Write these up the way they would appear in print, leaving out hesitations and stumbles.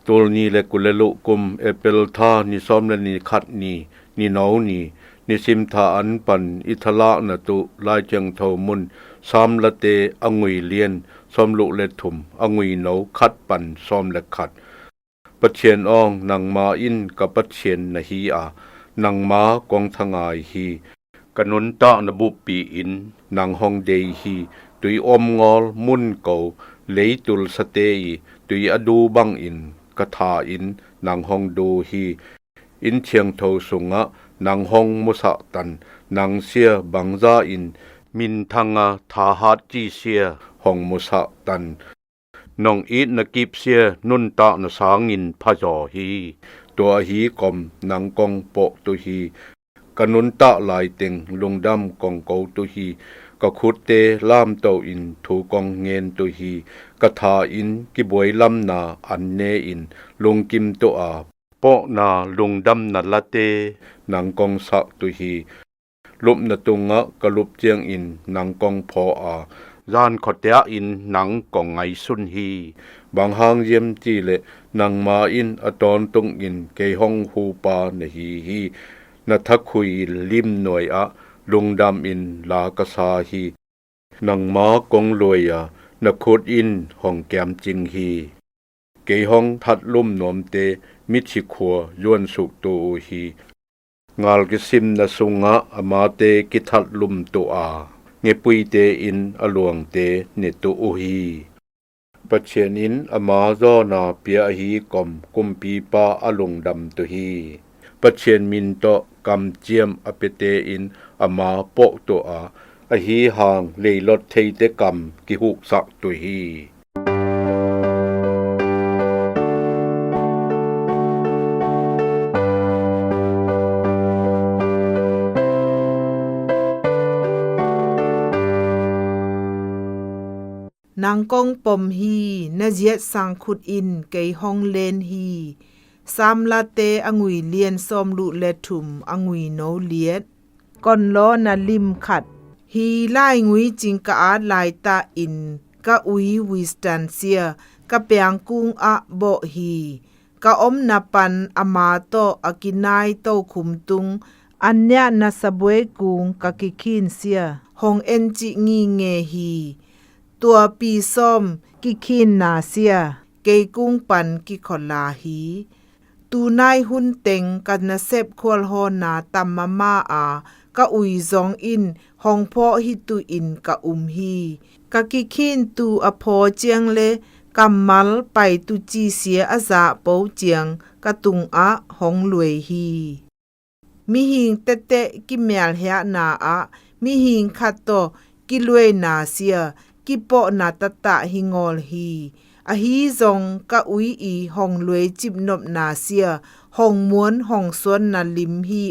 ตุลนีและกุเลลุกุมเอเปลทานิซอมและนิขัดนีนินาวนีนิสิมทาอันปันอิทละนะตุลายจังเทามุนซามละเตองุยเลียนซอมลุและทุมองุยนาวขัดปันซอมและขัดปัจเชียนอองนางมาอินกับปัจเชียนนะฮีอานางมากองทงายฮีกนุนตะนบุปีอินนางฮองเดฮีตุยอมงอลมุนเกาเลตุลสเตยตุยอดูบังอินกะทาอินนางฮองดูฮีอินเชียงโทสุงะนางฮองมุสะตันนางเสียบังซาอินมินทังะทาฮัดจีเสียฮองมุสะตันนองอีนกิบเสียนุนตะนสางินพะจอฮีตัวฮีกอมนางกองโปตุฮีกนุนตะลายเต็งลุงดำกองเกาตุฮีกะขุดเตลามเตาอินถูกองเงินตุฮีกะทาอินกิบวยลำนาอันเนอินลุงกิมตุอาโปนาลุงดำนัละเตนางกองสักตุฮีลุบนตุงะกะลุบเจียงอินนางกองพออาจานขอเตะอินนางกองไงสุนฮีบางหางเยี่ยมจีเลนางมาอินอตอนตุงอินเกยห้องฮูปาเนฮีนัทคุยลิมหน่วยลุงดำอินลากษาฮีนางมากงรวยนคุดอินห้องแกมจิงฮีเกยห้องทัดลุ่มหนอมเตมิชิขัวยวนสุกตูฮีงาลกิซิมนสุงะอมาเตกิทัดลุ่มตูอาเงปุยเตอินอลวงเตเนตุอุฮีปัจเชนินอมาซอนาเปียฮีกอมกุมปีปาอลุงดำตุฮีปัจเชนมินโตกำเจียมอเปเตอินอมาโปตัวอฮีหางเลยลดเทเตกรรมกิหุสักตุฮีนางกงปมฮีนะเจียดสังขุดอินเกยห้องเลนฮีสามลาเตองุยเลียนซอมลุและถุมองุยโนเลียดก่อนล้อนะลิมขัดฮีไล่งุยจิงกะอาลายตาอินกะอุยวิสตันเซียกะเปียงกุงอะโบฮีกะอมนะปันอมาโตอากินายโตคุมตุงอันเนียนะสะบวยกุงกะกิคินเซียหงเอ็นจิงีเงฮีตัวปีส้มกิคินนาเซียเกยกุ้งปันกิขอลาฮีตูนายหุ่นเต็งกันนะเซบควลฮอนาตัมมามากะอุยซองอินหองพ่อฮิตุอินกะอุมฮีกะกิคินตูอพอเจียงเลกัมมัลไปตุจีเสียอาซาเปาเจียงกะตุงหองลวยฮีมีหิงเตเตกิเมลเฮนามีหิงคัตโตกิลวยนาเซียกิปอนาตตะหิงอลฮีอฮีซองกะอุยอีห้องลวยจิบนบนาเซียห้องม้วนห้องสวนนาลิมฮี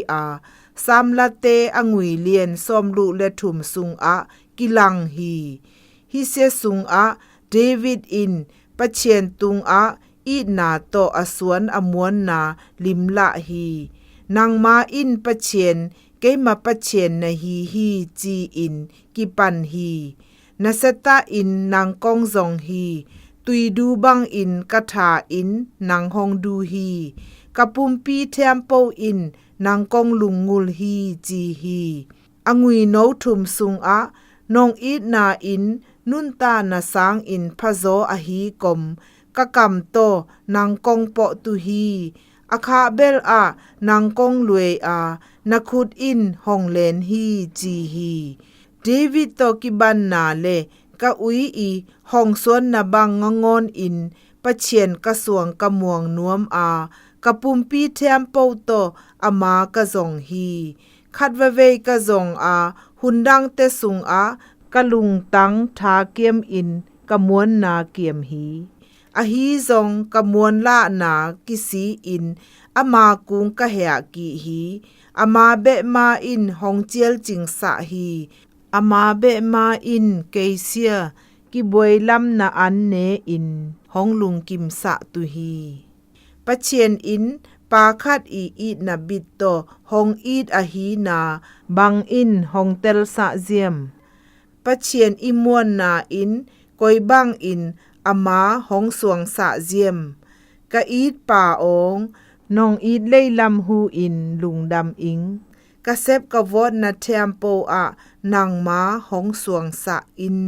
สามละเตองุยเลียนซอมลุและถุมสุงกิลังฮีฮิเซสุงเดวิดอินปะเชียนตุงอีนาโตอสวนอมวนนาลิมละฮีนางมาอินปะเชียนเกมาปะเชียนนะฮีจีอินกิปันฮีนาสตาอินนางกองซองฮีตุยดูบังอินกะทาอินนางฮองดูฮีกะปุมปีเทมโปอินนางกองลุงงูลฮีจีฮีองุยโนทุมสุงนองอีนาอินนุนตานาสางอินพะโซอฮีกอมกะกำโตนางกองปอตุฮีอาคาเบลนางกองลวยนักขุดอินห้องเลนฮีจีฮีเดวิดโตกิบันนาเลกะอุยอีห้องสวนนาบังงงอนอินปะเชียนกะสวงกะม่วงนวมกะปุมปีเทมโปโตอามากะซองฮีคัดเวเวกะซองหุนดังเตสุงกะลุงตังทาเกียมอินกะมวนนาเกียมฮีฮีซองกะมวนละนากิสีอินอามากุงกะแหกิฮีอามาเบมาอินห้องเจียลจิงสะฮีอามาเบมาอินเกเซียกิบวยลำนาอันเนอินห้องลุงกิมสะตุฮีปะเชียนอินปาคัดอีนาบิตโตห้องอีดฮีนาบังอินห้องเตลสะเจียมปะเชียนอิมวนนาอินกอยบังอินอามาห้องสวงสะเจียมก กะอีดป่าองน้องอีดเล่ลำหูอินลุงดำอิงกะเซบกะวอดนะเทมโปอะนางม้าหองสวงสะอิน